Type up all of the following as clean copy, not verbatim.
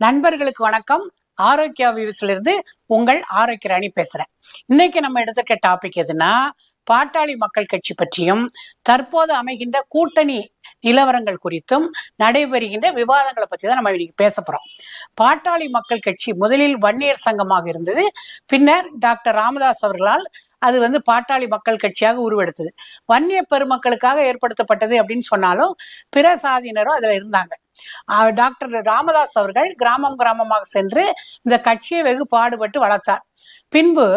நண்பர்களுக்கு வணக்கம். ஆரோக்கியா வியூஸ்ல இருந்து உங்கள் ஆரோக்கிய ராணி பேசுறேன். இன்னைக்கு நம்ம எடுத்துக்க டாபிக் எதுனா, பாட்டாளி மக்கள் கட்சி பற்றியும் தற்போது அமைகின்ற கூட்டணி நிலவரங்கள் குறித்தும் நடைபெறுகின்ற விவாதங்களை பற்றி தான் நம்ம இன்னைக்கு பேச போறோம். பாட்டாளி மக்கள் கட்சி முதலில் வன்னியர் சங்கமாக இருந்தது. பின்னர் டாக்டர் ராமதாஸ் அவர்களால் அது பாட்டாளி மக்கள் கட்சியாக உருவெடுத்தது. வன்னிய பெருமக்களுக்காக ஏற்படுத்தப்பட்டது அப்படின்னு சொன்னாலும் பிற சாதியினரும் அதுல இருந்தாங்க. டாக்டர் ராமதாஸ் அவர்கள் கிராமம் கிராமமாக சென்று இந்த கட்சியை வெகு பாடுபட்டு வளர்த்தார். பின்பு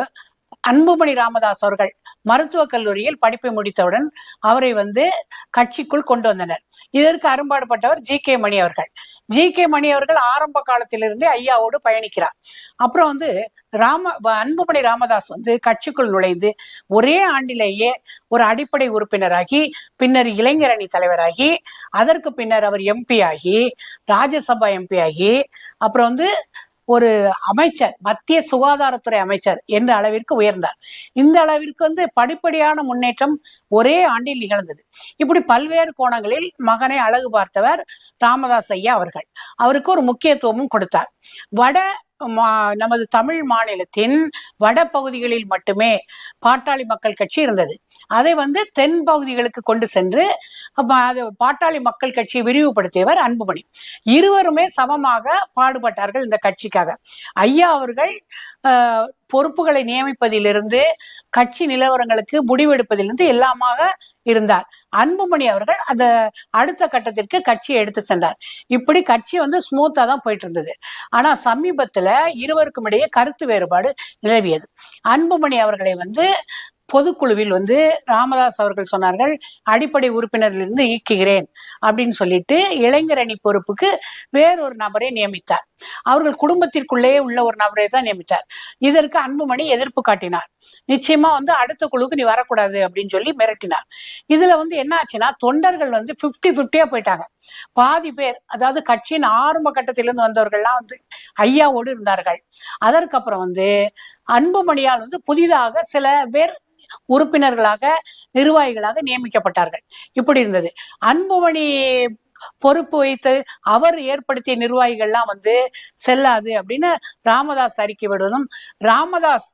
அன்புமணி ராமதாஸ் அவர்கள் மருத்துவக் கல்லூரியில் படிப்பை முடித்தவுடன் அவரை கட்சிக்குள் கொண்டு வந்தனர். இதற்கு அரும்பாடுபட்டவர் ஜி.கே. மணி அவர்கள். ஜி.கே. மணி அவர்கள் ஆரம்ப காலத்திலிருந்தே ஐயாவோடு பயணிக்கிறார். அப்புறம் அன்புமணி ராமதாஸ் கட்சிக்குள் நுழைந்து ஒரே ஆண்டிலேயே ஒரு அடிப்படை உறுப்பினராகி, பின்னர் இளைஞர் அணி தலைவராகி, அதற்கு பின்னர் அவர் எம்பி ஆகி, ராஜ்யசபா எம்பி ஆகி, அப்புறம் ஒரு அமைச்சர், மத்திய சுகாதாரத்துறை அமைச்சர் என்ற அளவிற்கு உயர்ந்தார். இந்த அளவிற்கு படிப்படியான முன்னேற்றம் ஒரே ஆண்டில் நிகழ்ந்தது. இப்படி பல்வேறு கோணங்களில் மகனை அழகு பார்த்தவர் ராமதாஸ் ஐயா அவர்கள். அவருக்கு ஒரு முக்கியத்துவமும் கொடுத்தார். நமது தமிழ் மாநிலத்தின் வட பகுதிகளில் மட்டுமே பாட்டாளி மக்கள் கட்சி இருந்தது. அதை தென் பகுதிகளுக்கு கொண்டு சென்று பாட்டாளி மக்கள் கட்சியை விரிவுபடுத்தியவர் அன்புமணி. இருவருமே சமமாக பாடுபட்டார்கள் இந்த கட்சிக்காக. ஐயா அவர்கள் பொறுப்புகளை நியமிப்பதிலிருந்து கட்சி நிலவரங்களுக்கு முடிவெடுப்பதிலிருந்து எல்லாமாக இருந்தார். அன்புமணி அவர்கள் அந்த அடுத்த கட்டத்திற்கு கட்சியை எடுத்து சென்றார். இப்படி கட்சி ஸ்மூத்தா தான் போயிட்டு இருந்தது. ஆனா சமீபத்துல இருவருக்கும் இடையே கருத்து வேறுபாடு நிலவியது. அன்புமணி அவர்களை பொதுக்குழுவில் ராமதாஸ் அவர்கள் சொன்னார்கள், அடிப்படை உறுப்பினரிலிருந்து நீக்குகிறேன் அப்படின்னு சொல்லிட்டு இளைஞர் அணி பொறுப்புக்கு வேறொரு நபரை நியமித்தார். அவர்கள் குடும்பத்திற்குள்ளே உள்ள ஒரு நபரை தான் நியமித்தார். இதற்கு அன்புமணி எதிர்ப்பு காட்டினார். நிச்சயமா அடுத்த குழுவுக்கு நீ வரக்கூடாது அப்படின்னு சொல்லி மிரட்டினார். இதுல என்ன ஆச்சுன்னா, தொண்டர்கள் 50-50 போயிட்டாங்க. பாதி பேர், அதாவது கட்சியின் ஆரம்ப கட்டத்திலிருந்து வந்தவர்கள்லாம் ஐயாவோடு இருந்தார்கள். அதற்கப்புறம் அன்புமணியால் புதிதாக சில பேர் உறுப்பினர்களாக, நிர்வாகிகளாக நியமிக்கப்பட்டார்கள். இப்படி இருந்தது. அன்புமணி பொறுப்பு வைத்து அவர் ஏற்படுத்திய நிர்வாகிகள்லாம் செல்லாது அப்படின்னு ராமதாஸ் அறிக்கை விடுவதும், ராமதாஸ்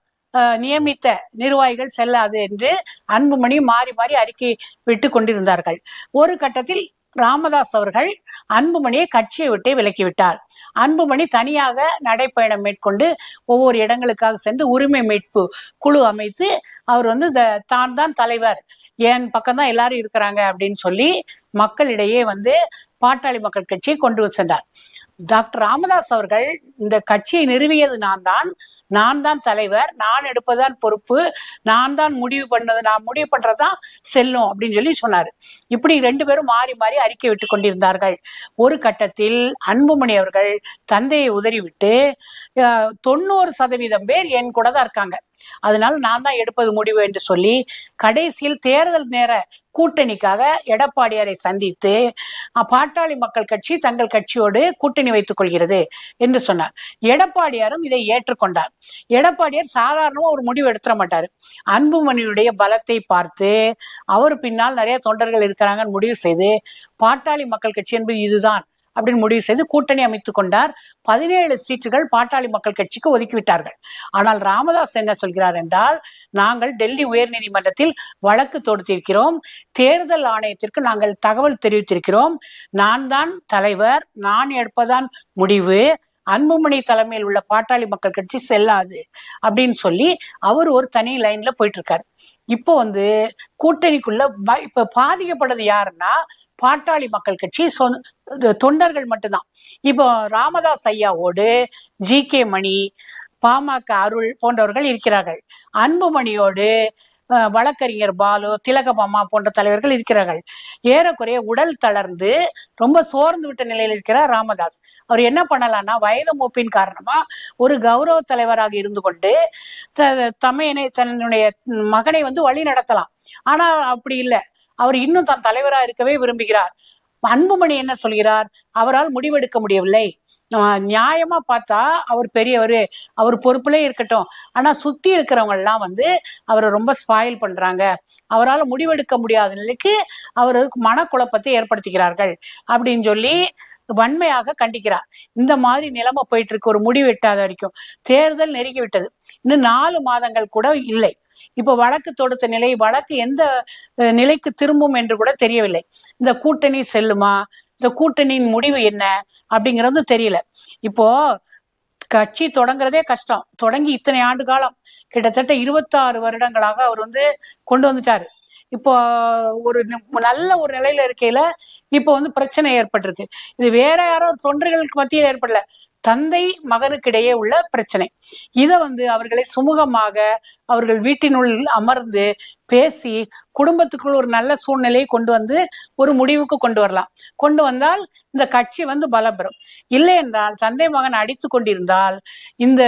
நியமித்த நிர்வாகிகள் செல்லாது என்று அன்புமணி மாறி மாறி அறிக்கை விட்டு கொண்டிருந்தார்கள். ஒரு கட்டத்தில் ராமதாஸ் அவர்கள் அன்புமணியை கட்சியை விட்டே விலக்கிவிட்டார். அன்புமணி தனியாக நடைப்பயணம் மேற்கொண்டு ஒவ்வொரு இடங்களுக்காக சென்று உரிமை மீட்பு குழு அமைத்து அவர் தான் தான் தலைவர், என் பக்கம்தான் எல்லாரும் இருக்கிறாங்க அப்படின்னு சொல்லி மக்களிடையே பாட்டாளி மக்கள் கட்சியை கொண்டு சென்றார். டாக்டர் ராமதாஸ் அவர்கள் இந்த கட்சியை நிறுவியது நான் தான் தலைவர், நான் எடுப்பதுதான் பொறுப்பு, நான் தான் முடிவு பண்ணது, நான் முடிவு பண்றதுதான் செல்லும் அப்படின்னு சொல்லி சொன்னாரு. இப்படி 2 பேரும் மாறி மாறி அறிக்கை விட்டு கொண்டிருந்தார்கள். ஒரு கட்டத்தில் அன்புமணி அவர்கள் தந்தையை உதறிவிட்டு 90% பேர் என் கூட தான் இருக்காங்க, அதனால நான் தான் எடுப்பது முடிவு என்று சொல்லி கடைசியில் தேர்தல் நேர கூட்டணிக்காக எடப்பாடியாரை சந்தித்து பாட்டாளி மக்கள் கட்சி தங்கள் கட்சியோடு கூட்டணி வைத்துக் கொள்கிறது என்று சொன்னார். எடப்பாடியாரும் இதை ஏற்றுக்கொண்டார். எடப்பாடியார் சாதாரணமா ஒரு முடிவு எடுத்துட மாட்டாரு. அன்புமணியுடைய பலத்தை பார்த்து அவர் பின்னால் நிறைய தொண்டர்கள் இருக்கிறாங்கன்னு முடிவு செய்து பாட்டாளி மக்கள் கட்சி என்பது இதுதான் அப்படின்னு முடிவு செய்து கூட்டணி அமைத்துக் கொண்டார். 17 சீட்டுகள் பாட்டாளி மக்கள் கட்சிக்கு ஒதுக்கிவிட்டார்கள். ஆனால் ராமதாஸ் என்ன சொல்கிறார் என்றால், நாங்கள் டெல்லி உயர் நீதிமன்றத்தில் வழக்கு தொடுத்திருக்கிறோம், தேர்தல் ஆணையத்திற்கு நாங்கள் தகவல் தெரிவித்திருக்கிறோம், நான் தான் தலைவர், நான் எடுப்பதான் முடிவு, அன்புமணி தலைமையில் உள்ள பாட்டாளி மக்கள் கட்சி செல்லாது அப்படின்னு சொல்லி அவர் ஒரு தனி லைன்ல போயிட்டு இருக்காரு. இப்போ கூட்டணிக்குள்ள இப்ப பாதிக்கப்படுறது யாருன்னா பாட்டாளி மக்கள் கட்சி தொண்டர்கள் மட்டும்தான். இப்போ ராமதாஸ் ஐயாவோடு ஜி.கே. மணி, பாமக அருள் போன்றவர்கள் இருக்கிறார்கள். அன்புமணியோடு வழக்கறிஞர் பாலு, திலகமாமா போன்ற தலைவர்கள் இருக்கிறார்கள். ஏறக்குறைய உடல் தளர்ந்து ரொம்ப சோர்ந்து விட்ட நிலையில் இருக்கிறார் ராமதாஸ். அவர் என்ன பண்ணலாம்னா, வயது மூப்பின் காரணமா ஒரு கௌரவ தலைவராக இருந்து கொண்டு தன்னுடைய மகனை வழி நடத்தலாம். ஆனா அப்படி இல்லை, அவர் இன்னும் தான் தலைவராக இருக்கவே விரும்புகிறார். அன்புமணி என்ன சொல்கிறார், அவரால் முடிவெடுக்க முடியவில்லை, நியாயமா பார்த்தா அவர் பெரியவர், அவர் பொறுப்புலே இருக்கட்டும், ஆனா சுத்தி இருக்கிறவங்க எல்லாம் அவரை ரொம்ப ஸ்பாயில் பண்றாங்க, அவரால் முடிவெடுக்க முடியாத நிலைக்கு அவருக்கு மனக்குழப்பத்தை ஏற்படுத்துகிறார்கள் அப்படின்னு சொல்லி வன்மையாக கண்டிக்கிறார். இந்த மாதிரி நிலைமை போயிட்டு இருக்கு, ஒரு முடிவு எட்டாத வரைக்கும். தேர்தல் நெருங்கி விட்டது, இன்னும் 4 மாதங்கள் கூட இல்லை. இப்ப வழக்கு தொடுத்த நிலை, வழக்கு எந்த நிலைக்கு திரும்பும் என்று கூட தெரியவில்லை. இந்த கூட்டணி செல்லுமா, இந்த கூட்டணியின் முடிவு என்ன அப்படிங்கிறது தெரியல. இப்போ கட்சி தொடங்குறதே கஷ்டம். தொடங்கி இத்தனை ஆண்டு காலம், கிட்டத்தட்ட 26 வருடங்களாக அவர் கொண்டு வந்துட்டாரு. இப்போ ஒரு நல்ல ஒரு நிலையில இருக்கையில இப்போ பிரச்சனை ஏற்பட்டிருக்கு. இது வேற யாரோ தொண்டர்களுக்கு மத்தியில் ஏற்படல, தந்தை மகனுக்கிடையே உள்ள பிரச்சனை. இதை அவர்களை சுமூகமாக அவர்கள் வீட்டினுள் அமர்ந்து பேசி குடும்பத்துக்குள் ஒரு நல்ல சூழ்நிலையை கொண்டு ஒரு முடிவுக்கு கொண்டு வரலாம். கொண்டு வந்தால் இந்த கட்சி பலம் பெறும். இல்லை என்றால் தந்தை மகன் அடித்து கொண்டிருந்தால் இந்த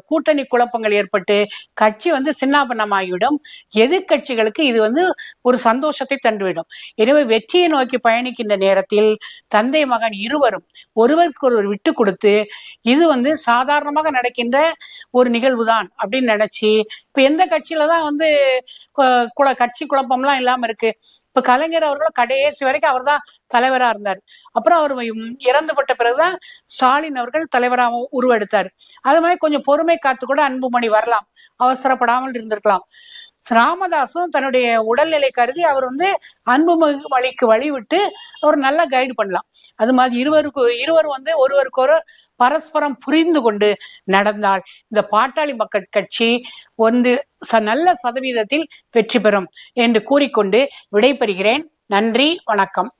கூட்டணி குழப்பங்கள் ஏற்பட்டு கட்சி சின்னாபன்னமாகிவிடும். எதிர்கட்சிகளுக்கு இது ஒரு சந்தோஷத்தை தந்துவிடும். எனவே வெற்றியை நோக்கி பயணிக்கின்ற நேரத்தில் தந்தை மகன் இருவரும் ஒருவருக்கு ஒருவர் விட்டு கொடுத்து, இது சாதாரணமாக நடக்கின்ற ஒரு நிகழ்வுதான் அப்படின்னு நினைச்சு, இப்ப எந்த கட்சியில தான் கட்சி குழப்பம்லாம் இல்லாம இருக்கு. இப்ப கலைஞர் அவர்களும் கடைசி வரைக்கும் அவர் தான் தலைவரா இருந்தார். அப்புறம் அவர் இறந்துபட்ட பிறகுதான் ஸ்டாலின் அவர்கள் தலைவராக உருவெடுத்தார். அது மாதிரி கொஞ்சம் பொறுமை காத்து கூட அன்புமணி வரலாம், அவசரப்படாமல் இருந்திருக்கலாம். ராமதாசும் தன்னுடைய உடல்நிலை கருதி அவர் அன்புமணிக்கு வழிவிட்டு அவர் நல்லா கைடு பண்ணலாம். அது மாதிரி இருவர் ஒருவருக்கு ஒரு பரஸ்பரம் புரிந்து கொண்டு நடந்தால் இந்த பாட்டாளி மக்கள் கட்சி நல்ல சதவீதத்தில் வெற்றி பெறும் என்று கூறிக்கொண்டு விடைபெறுகிறேன். நன்றி, வணக்கம்.